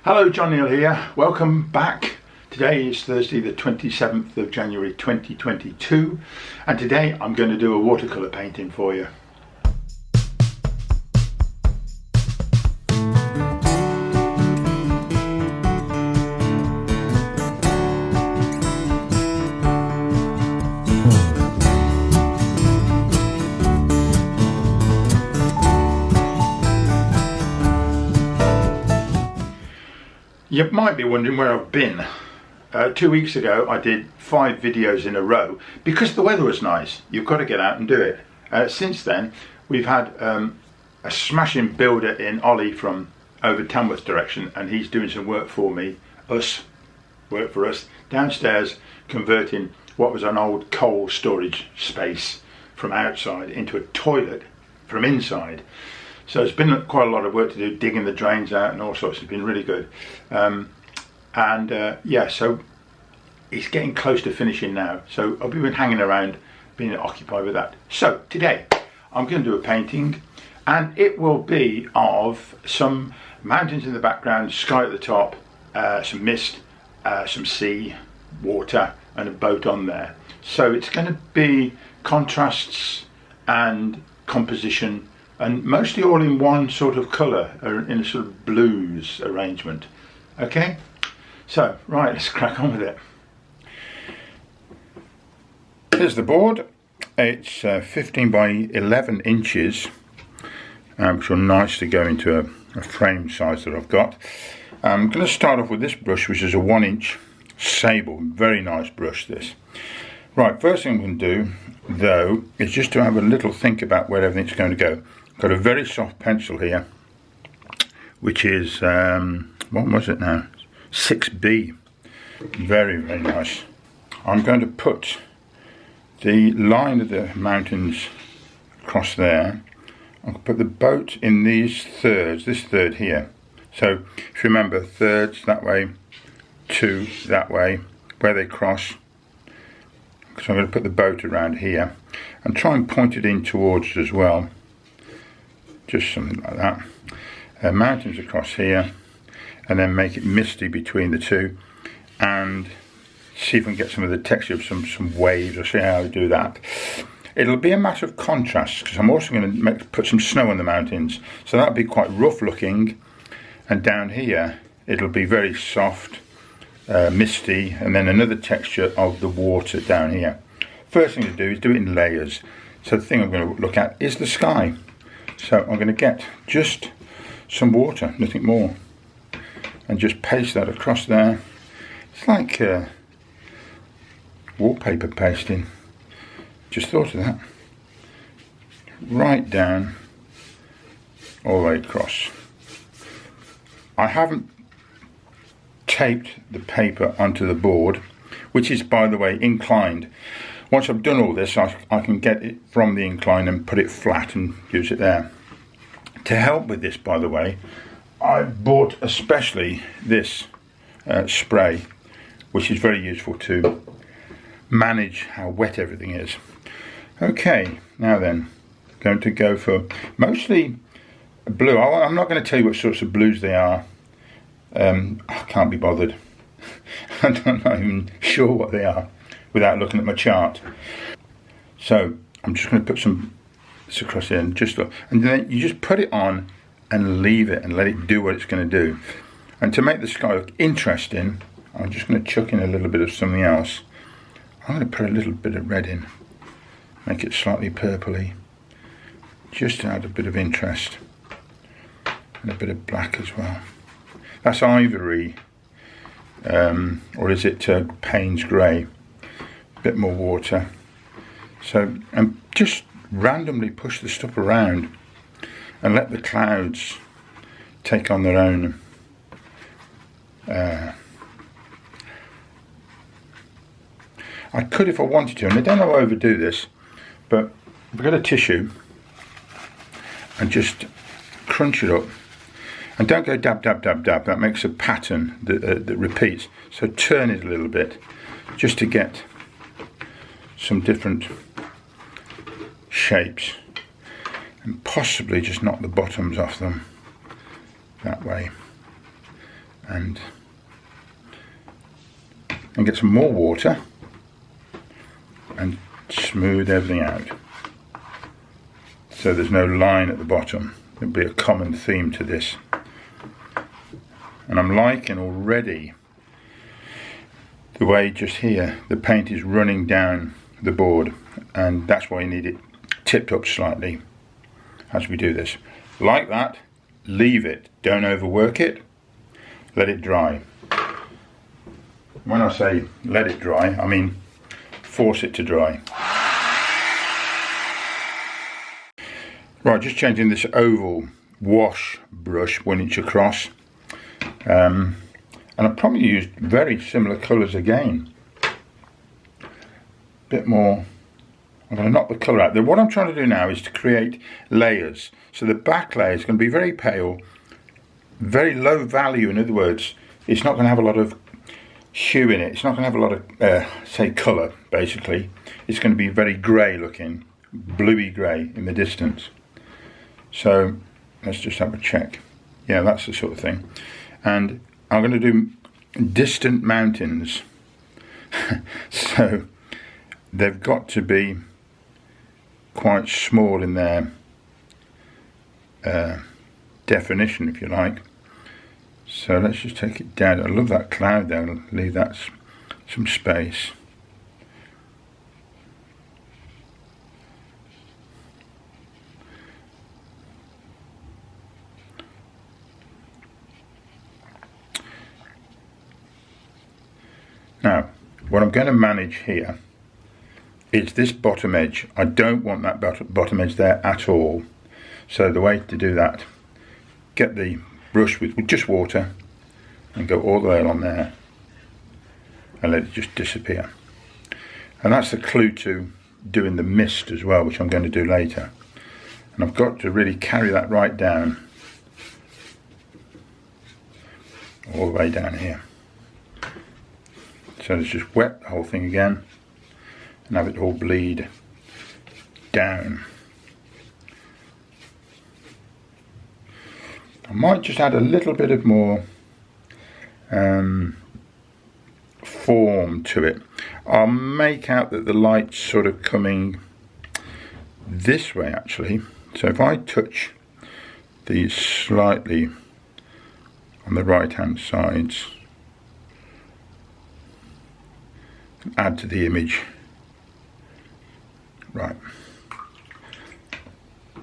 Hello, John Neal here. Welcome back. Today is Thursday the 27th of January 2022 and today I'm going to do a watercolour painting for you. You might be wondering where I've been. 2 weeks ago I did 5 videos in a row because the weather was nice. You've got to get out and do it. Since then we've had a smashing builder in Ollie from over Tamworth direction, and he's doing some work for us downstairs, converting what was an old coal storage space from outside into a toilet from inside. So it's been quite a lot of work to do, digging the drains out and all sorts. It's been really good. Yeah, so it's getting close to finishing now. So I've been hanging around, being occupied with that. So today I'm going to do a painting, and it will be of some mountains in the background, sky at the top, some mist, some sea, water, and a boat on there. So it's going to be contrasts and composition, and mostly all in one sort of colour, in a sort of blues arrangement. Okay, so right, let's crack on with it. Here's the board. It's 15 by 11 inches, which will nicely go into a frame size that I've got. I'm going to start off with this brush, which is a 1-inch sable. Very nice brush, this. Right, first thing I'm going to do though is just to have a little think about where everything's going to go. Got a very soft pencil here, which is what was it now, 6B. Very, very nice. I'm going to put the line of the mountains across there. I'll put the boat in these thirds, this third here. So if you remember, thirds that way, 2 that way, where they cross. So I'm going to put the boat around here and try and point it in towards it as well. Just something like that. Mountains across here, and then make it misty between the two, and see if we can get some of the texture of some waves. I'll see how I do that. It'll be a matter of contrast, because I'm also going to put some snow on the mountains, so that'll be quite rough looking, and down here it'll be very soft, misty, and then another texture of the water down here. First thing to do is do it in layers. So the thing I'm going to look at is the sky. So I'm going to get just some water, nothing more, and just paste that across there. It's like wallpaper pasting. Just thought of that. Right down, all the way across. I haven't taped the paper onto the board, which is, by the way, inclined. Once I've done all this, I can get it from the incline and put it flat and use it there. To help with this, by the way, I bought especially this spray, which is very useful to manage how wet everything is. Okay, now then, going to go for mostly blue. I'm not going to tell you what sorts of blues they are. I can't be bothered. I'm not even sure what they are without looking at my chart. So I'm just going to put some this across here and just look, and then you just put it on and leave it and let it do what it's going to do. And to make the sky look interesting, I'm just going to chuck in a little bit of something else. I'm going to put a little bit of red in, make it slightly purpley, just to add a bit of interest, and a bit of black as well. That's ivory, or is it Payne's grey? A bit more water. So, and just randomly push the stuff around and let the clouds take on their own I could if I wanted to, and I don't know how to overdo this, but if I get a tissue and just crunch it up, and don't go dab, dab, dab, dab, that makes a pattern that repeats. So turn it a little bit, just to get some different shapes, and possibly just knock the bottoms off them that way, and get some more water and smooth everything out so there's no line at the bottom. It'll be a common theme to this. And I'm liking already the way just here the paint is running down the board, and that's why you need it tipped up slightly as we do this. Like that, leave it, don't overwork it, let it dry. When I say let it dry, I mean force it to dry. Right, just changing this oval wash brush 1 inch across, and I've probably used very similar colours again. Bit more. I'm going to knock the colour out. What I'm trying to do now is to create layers. So the back layer is going to be very pale, very low value. In other words, it's not going to have a lot of hue in it. It's not going to have a lot of, say, colour, basically. It's going to be very grey looking, bluey grey in the distance. So let's just have a check. Yeah, that's the sort of thing. And I'm going to do distant mountains. So they've got to be quite small in their definition, if you like. So let's just take it down. I love that cloud there. I'll leave that some space. Now, what I'm going to manage here is this bottom edge. I don't want that bottom edge there at all. So the way to do that, get the brush with just water and go all the way along there and let it just disappear. And that's the clue to doing the mist as well, which I'm going to do later. And I've got to really carry that right down, all the way down here. So let's just wet the whole thing again and have it all bleed down. I might just add a little bit of more form to it. I'll make out that the light's sort of coming this way actually. So if I touch these slightly on the right hand sides, add to the image, right,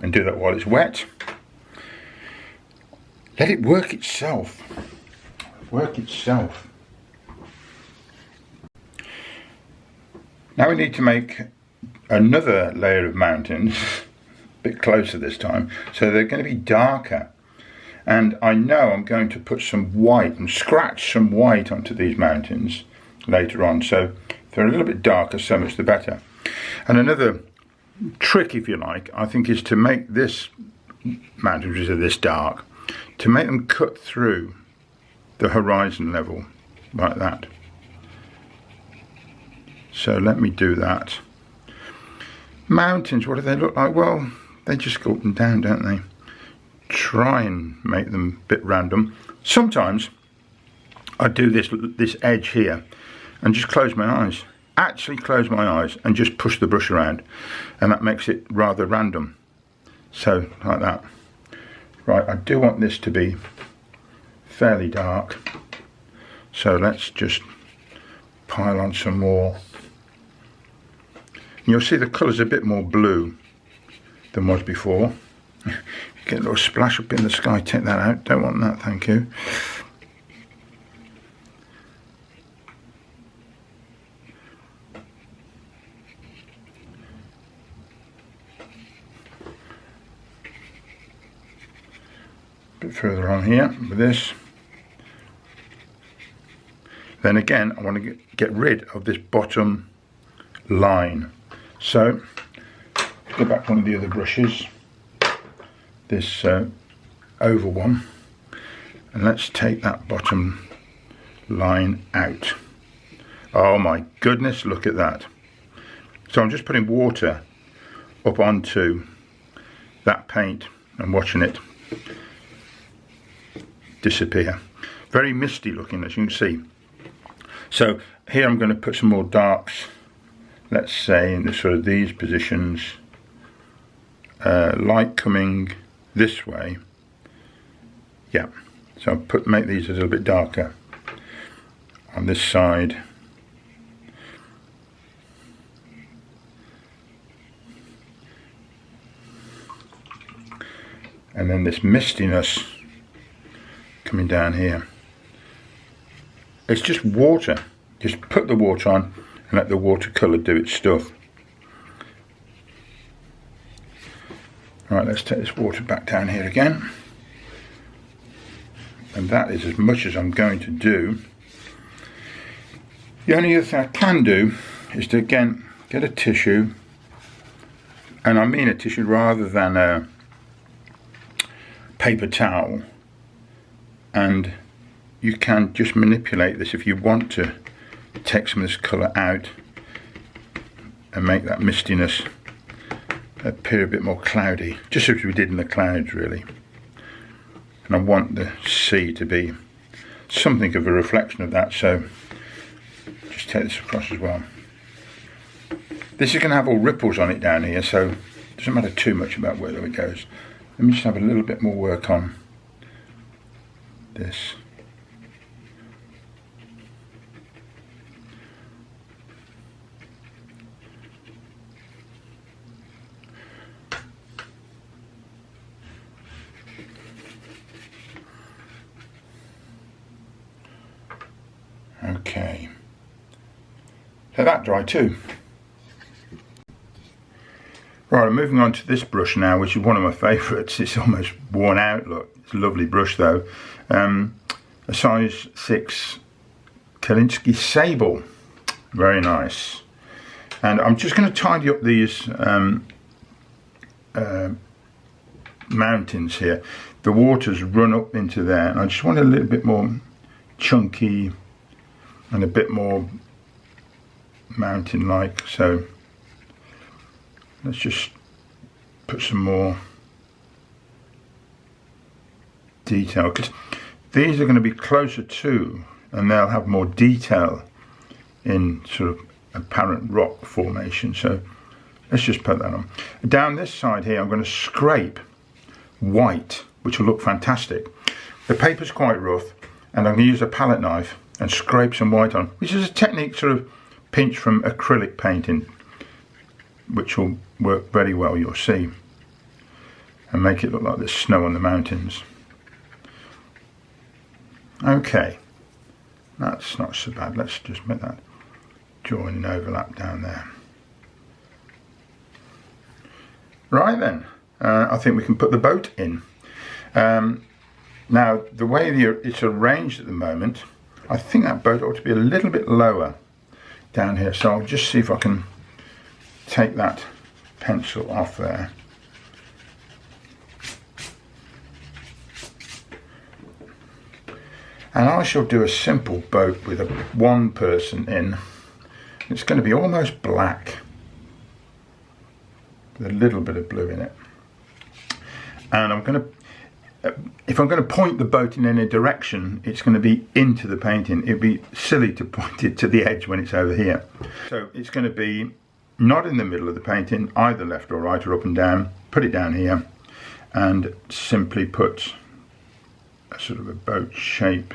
and do that while it's wet. Let it work itself. Now we need to make another layer of mountains, a bit closer this time, so they're going to be darker. And I know I'm going to put some white and scratch some white onto these mountains later on, so if they're a little bit darker, so much the better. And another trick, if you like, I think is to make this mountain, which is this dark, to make them cut through the horizon level like that. So let me do that. Mountains, what do they look like? Well, they just go up and down, don't they? Try and make them a bit random. Sometimes I do this edge here and just close my eyes. Actually close my eyes and just push the brush around, and that makes it rather random. So like that. Right, I do want this to be fairly dark, so let's just pile on some more. And you'll see the colour's a bit more blue than was before. Get a little splash up in the sky, take that out, don't want that, thank you. Bit further on here with this. Then again, I want to get rid of this bottom line. So, go back one of the other brushes, this oval one, and let's take that bottom line out. Oh my goodness, look at that. So I'm just putting water up onto that paint and watching it disappear. very misty looking, as you can see. So here I'm going to put some more darks, let's say in the sort of these positions, light coming this way. Yeah, so I'll make these a little bit darker on this side. And then this mistiness coming down here. It's just water. Just put the water on and let the watercolour do its stuff. Right, let's take this water back down here again. And that is as much as I'm going to do. The only other thing I can do is to again get a tissue, and I mean a tissue rather than a paper towel, and you can just manipulate this if you want to take some of this colour out and make that mistiness appear a bit more cloudy, just as we did in the clouds really. And I want the sea to be something of a reflection of that, so just take this across as well. This is going to have all ripples on it down here, so it doesn't matter too much about where it goes. Let me just have a little bit more work on this. Okay, so that dry too. Right, I'm moving on to this brush now, which is one of my favourites. It's almost worn out, look. It's a lovely brush though. A size 6 Kalinsky Sable. Very nice. And I'm just going to tidy up these mountains here. The water's run up into there, and I just want a little bit more chunky and a bit more mountain-like. So let's just put some more detail, because these are going to be closer to, and they'll have more detail in sort of apparent rock formation. So let's just put that on. Down this side here I'm going to scrape white, which will look fantastic. The paper's quite rough, and I'm going to use a palette knife and scrape some white on, which is a technique sort of pinched from acrylic painting, which will work very well, you'll see, and make it look like there's snow on the mountains. Okay, that's not so bad. Let's just make that join and overlap down there. Right then, I think we can put the boat in. Now, the way it's arranged at the moment, I think that boat ought to be a little bit lower down here, so I'll just see if I can take that pencil off there. And I shall do a simple boat with one person in. It's going to be almost black with a little bit of blue in it. And I'm going to, if I'm going to point the boat in any direction, it's going to be into the painting. It'd be silly to point it to the edge when it's over here. So it's going to be not in the middle of the painting, either left or right or up and down. Put it down here and simply put a sort of a boat shape.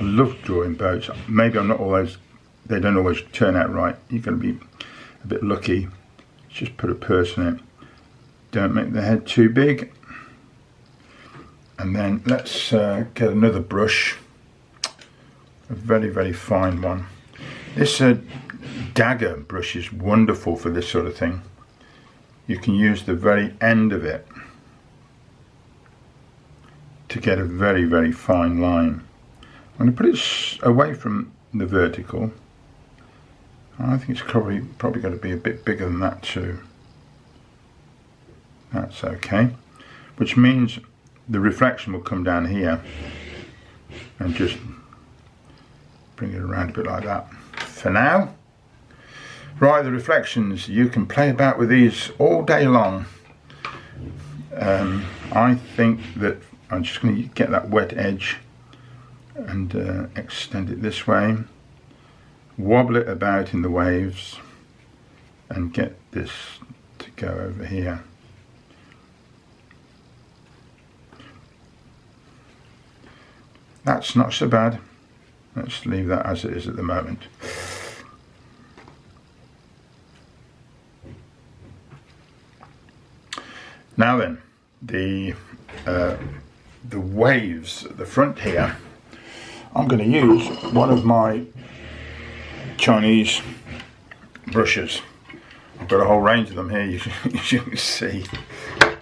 I love drawing boats. Maybe I'm not always, they don't always turn out right. You're going to be a bit lucky. Just put a person in. Don't make the head too big. And then let's get another brush, a very, very fine one. This dagger brush is wonderful for this sort of thing. You can use the very end of it to get a very, very fine line. I'm going to put it away from the vertical. I think it's probably going to be a bit bigger than that too. That's okay. Which means the reflection will come down here and just bring it around a bit like that for now. Right, the reflections, you can play about with these all day long. I think that I'm just going to get that wet edge and extend it this way, wobble it about in the waves and get this to go over here. That's not so bad. Let's leave that as it is at the moment. Now then, the waves at the front here, I'm going to use one of my Chinese brushes. I've got a whole range of them here, as you can see,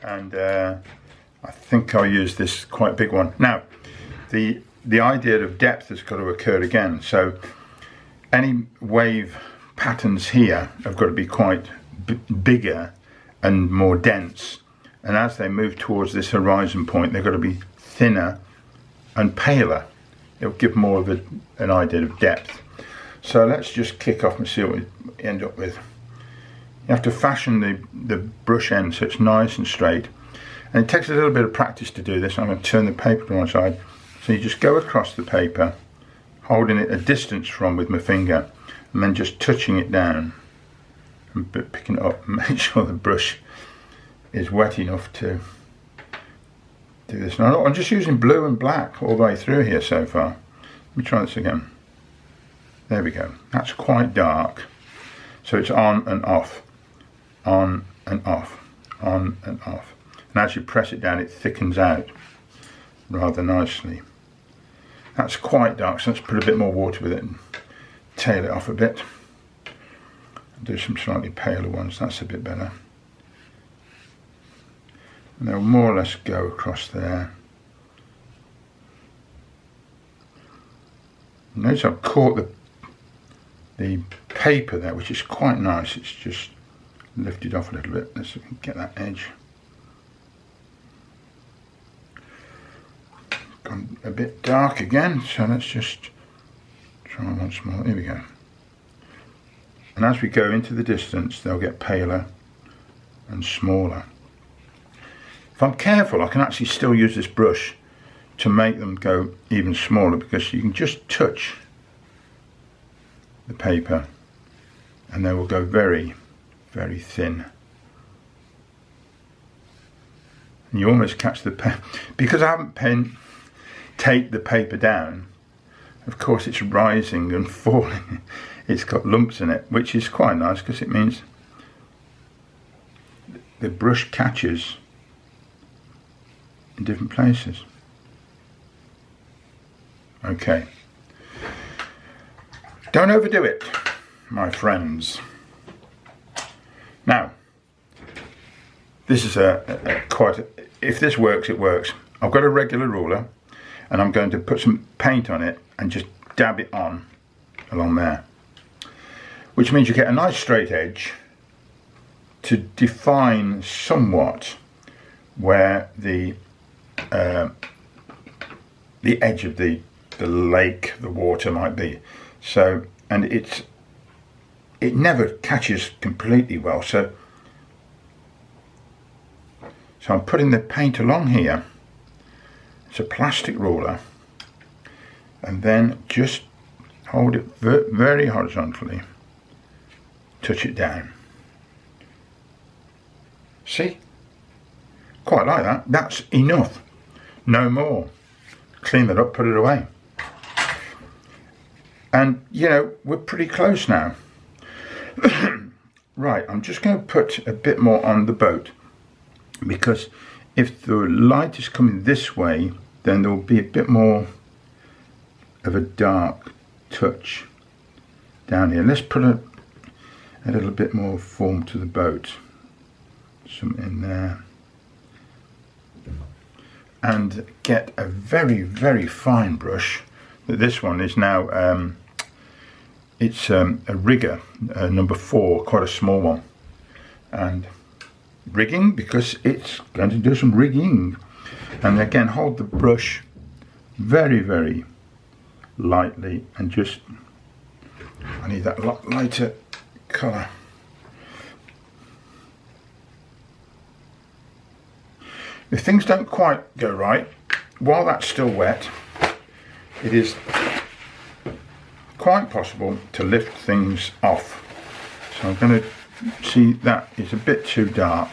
and I think I'll use this quite big one. Now, the idea of depth has got to occur again, so any wave patterns here have got to be quite bigger and more dense, and as they move towards this horizon point, they've got to be thinner and paler. It'll give more of an idea of depth. So let's just kick off and see what we end up with. You have to fashion the brush end so it's nice and straight, and it takes a little bit of practice to do this. I'm going to turn the paper to one side. So you just go across the paper, holding it a distance from with my finger, and then just touching it down and picking it up and make sure the brush is wet enough to do this. Now I'm just using blue and black all the way through here so far. Let me try this again. There we go. That's quite dark. So it's on and off, on and off, on and off. And as you press it down, it thickens out rather nicely. That's quite dark, so let's put a bit more water with it and tail it off a bit. Do some slightly paler ones, that's a bit better. And they'll more or less go across there. Notice I've caught the paper there, which is quite nice. It's just lifted off a little bit. Let's get that edge. Gone a bit dark again, so let's just try once more. Here we go. And as we go into the distance, they'll get paler and smaller. If I'm careful, I can actually still use this brush to make them go even smaller, because you can just touch the paper and they will go very, very thin. And you almost catch the pen, because I haven't taped the paper down. Of course it's rising and falling. It's got lumps in it, which is quite nice because it means the brush catches in different places. Okay, don't overdo it, my friends. Now, this is if this works, it works. I've got a regular ruler and I'm going to put some paint on it and just dab it on along there, which means you get a nice straight edge to define somewhat where the edge of the lake, the water might be. So, and it never catches completely well. So I'm putting the paint along here. It's a plastic ruler, and then just hold it very horizontally, touch it down. See? Quite like that. That's enough. No more. Clean that up, put it away. And you know, we're pretty close now. Right, I'm just going to put a bit more on the boat, because if the light is coming this way, then there will be a bit more of a dark touch down here. Let's put a little bit more form to the boat. Some in there. And get a very, very fine brush. This one is now, it's a rigger, number 4, quite a small one. And rigging, because it's going to do some rigging. And again, hold the brush very, very lightly and just, I need that lot lighter colour. If things don't quite go right, while that's still wet, it is quite possible to lift things off. So I'm going to see that is a bit too dark.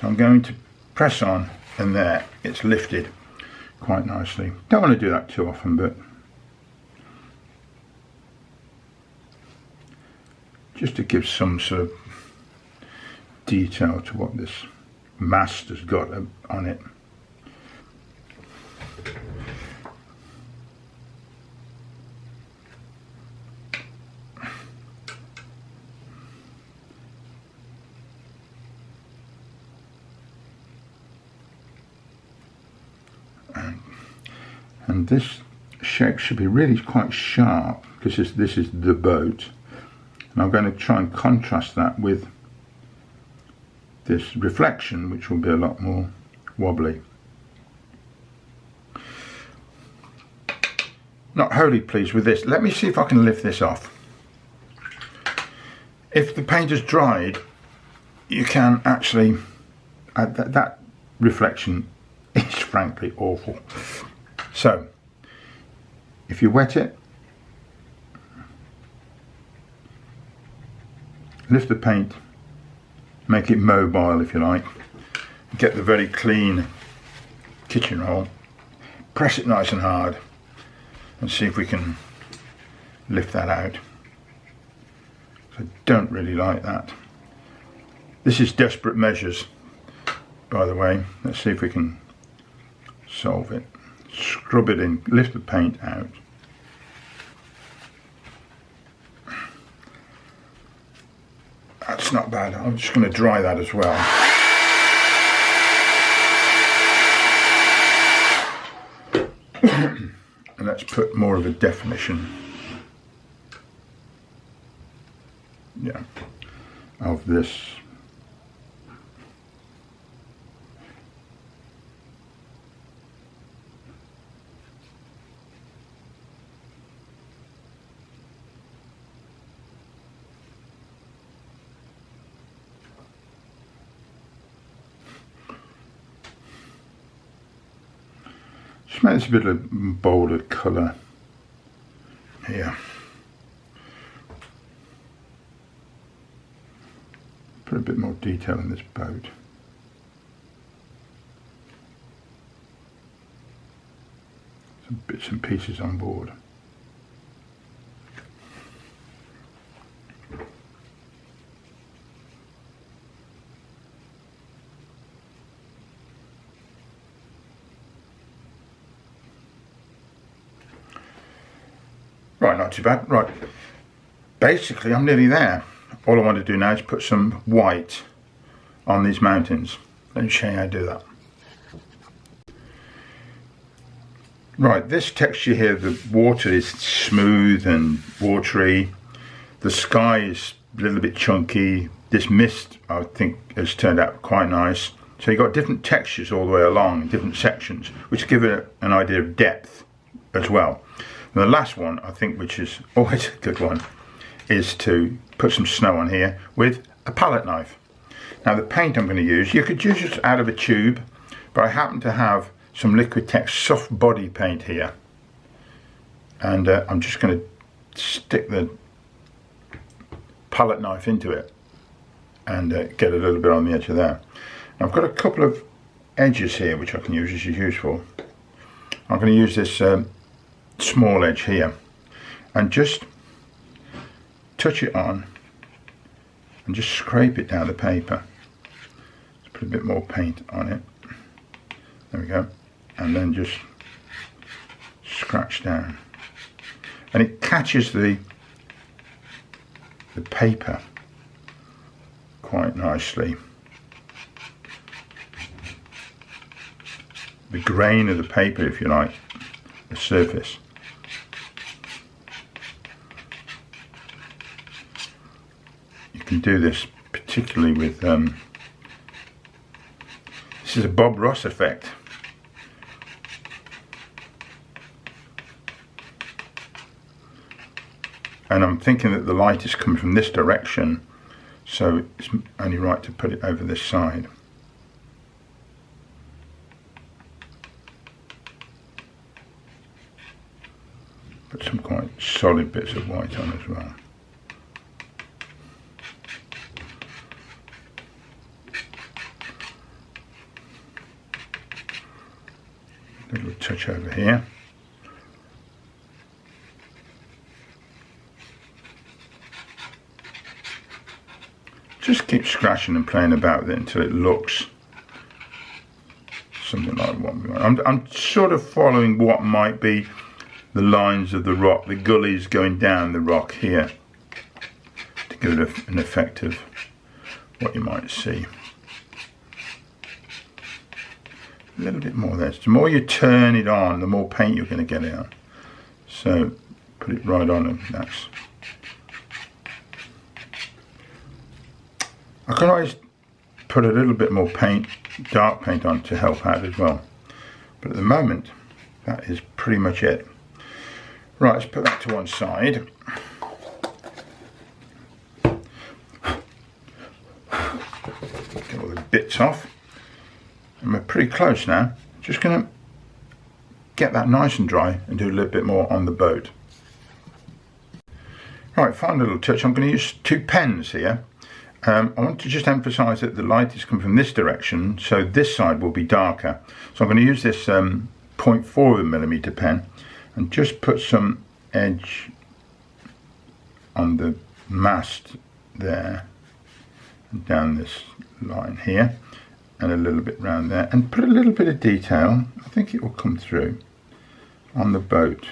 So I'm going to press on, and there, it's lifted quite nicely. Don't want to do that too often, but just to give some sort of detail to what this mast has got on it. And this shape should be really quite sharp, because this is the boat, and I'm going to try and contrast that with this reflection, which will be a lot more wobbly. Not wholly pleased with this. Let me see if I can lift this off. If the paint has dried, you can actually that reflection is frankly awful. So if you wet it, lift the paint, make it mobile if you like, get the very clean kitchen roll, press it nice and hard, and see if we can lift that out. I don't really like that. This is desperate measures, by the way. Let's see if we can solve it. Scrub it in, lift the paint out. That's not bad. I'm just going to dry that as well. And let's put more of a definition, of this. Just make this a bit of a bolder colour here. Put a bit more detail in this boat. Some bits and pieces on board. Right, not too bad. Right, basically I'm nearly there. All I want to do now is put some white on these mountains. Let me show you how to do that. Right, this texture here, the water is smooth and watery. The sky is a little bit chunky. This mist, I think, has turned out quite nice. So you've got different textures all the way along, different sections, which give it an idea of depth as well. And the last one, I think, which is always a good one, is to put some snow on here with a palette knife. Now the paint I'm going to use, you could use it out of a tube, but I happen to have some Liquitex soft body paint here, and I'm just going to stick the palette knife into it and get a little bit on the edge of there. Now I've got a couple of edges here which I can use as useful. I'm going to use this small edge here and just touch it on and just scrape it down the paper. Let's put a bit more paint on it. There we go. And then just scratch down. And it catches the paper quite nicely. The grain of the paper, if you like, the surface. You can do this particularly with, this is a Bob Ross effect. And I'm thinking that the light is coming from this direction, so it's only right to put it over this side. Put some quite solid bits of white on as well. A little touch over here. Just keep scratching and playing about with it until it looks something like what we want. I'm sort of following what might be the lines of the rock, the gullies going down the rock here, to give it an effect of what you might see. A little bit more there. So the more you turn it on, the more paint you're going to get out. So put it right on, and that's. I can always put a little bit more paint, dark paint on to help out as well. But at the moment, that is pretty much it. Right, let's put that to one side. Get all the bits off. And we're pretty close now. Just going to get that nice and dry and do a little bit more on the boat. Right, final little touch. I'm going to use 2 pens here. I want to just emphasise that the light is coming from this direction, so this side will be darker. So I'm going to use this 0.4mm pen and just put some edge on the mast there, and down this line here, and a little bit round there, and put a little bit of detail. I think it will come through on the boat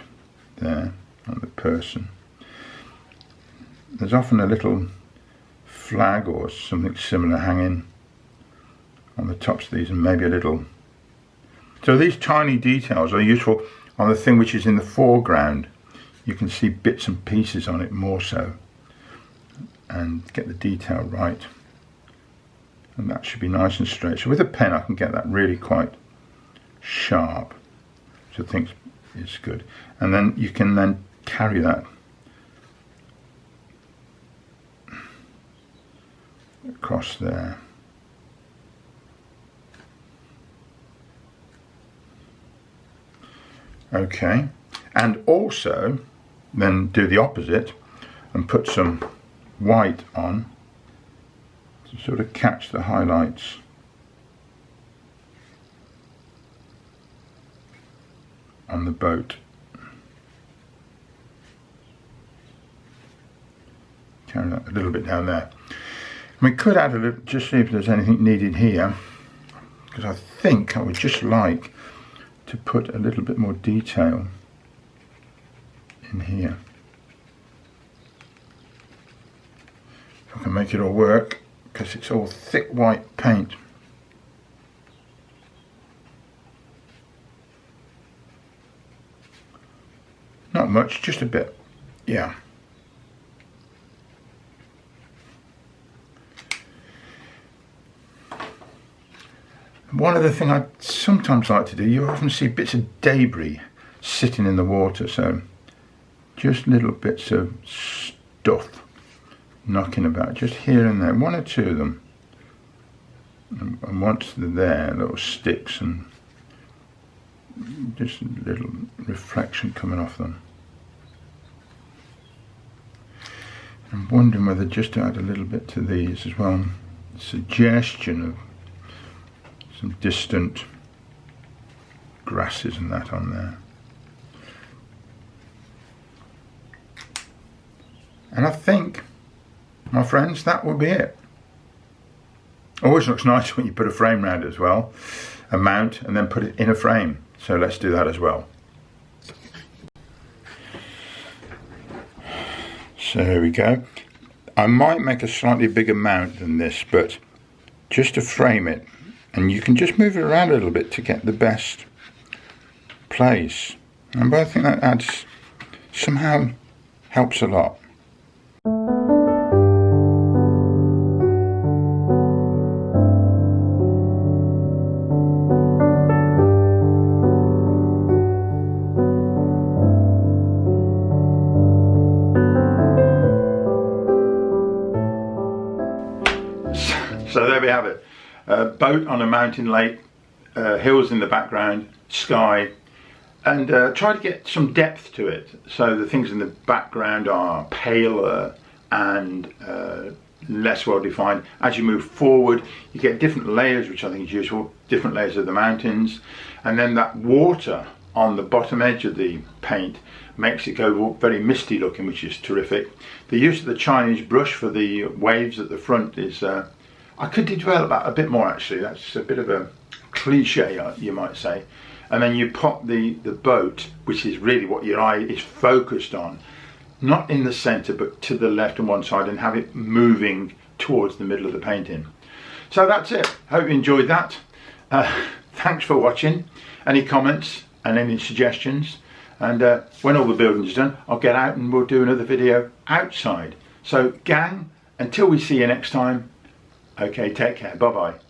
there, on the person. There's often a little flag or something similar hanging on the tops of these, and maybe a little. So these tiny details are useful on the thing which is in the foreground. You can see bits and pieces on it more so, and get the detail right, and that should be nice and straight. So with a pen I can get that really quite sharp, which I think is good, and then you can then carry that across there. Okay, and also then do the opposite and put some white on to sort of catch the highlights on the boat. Carry that a little bit down there. We could add a little, just see if there's anything needed here, because I think I would just like to put a little bit more detail in here. If I can make it all work, because it's all thick white paint. Not much, just a bit, yeah. One other thing I sometimes like to do, you often see bits of debris sitting in the water, so just little bits of stuff knocking about, just here and there, 1 or 2 of them. And once they're there, little sticks and just a little reflection coming off them. I'm wondering whether just to add a little bit to these as well, suggestion of some distant grasses and that on there. And I think, my friends, that will be it. Always looks nice when you put a frame around it as well, a mount, and then put it in a frame. So let's do that as well. So here we go. I might make a slightly bigger mount than this, but just to frame it, and you can just move it around a little bit to get the best place. And I think that adds, somehow helps a lot. So there we have it. Boat on a mountain lake, hills in the background, sky, and try to get some depth to it, so the things in the background are paler and less well defined. As you move forward, you get different layers, which I think is useful, different layers of the mountains, and then that water on the bottom edge of the paint makes it go very misty looking, which is terrific. The use of the Chinese brush for the waves at the front is, I could develop that a bit more actually. That's a bit of a cliche, you might say. And then you pop the boat, which is really what your eye is focused on, not in the center but to the left and one side, and have it moving towards the middle of the painting. So that's it. Hope you enjoyed that. Thanks for watching. Any comments and any suggestions, and when all the building is done, I'll get out and we'll do another video outside. So gang, until we see you next time, okay, take care, bye bye.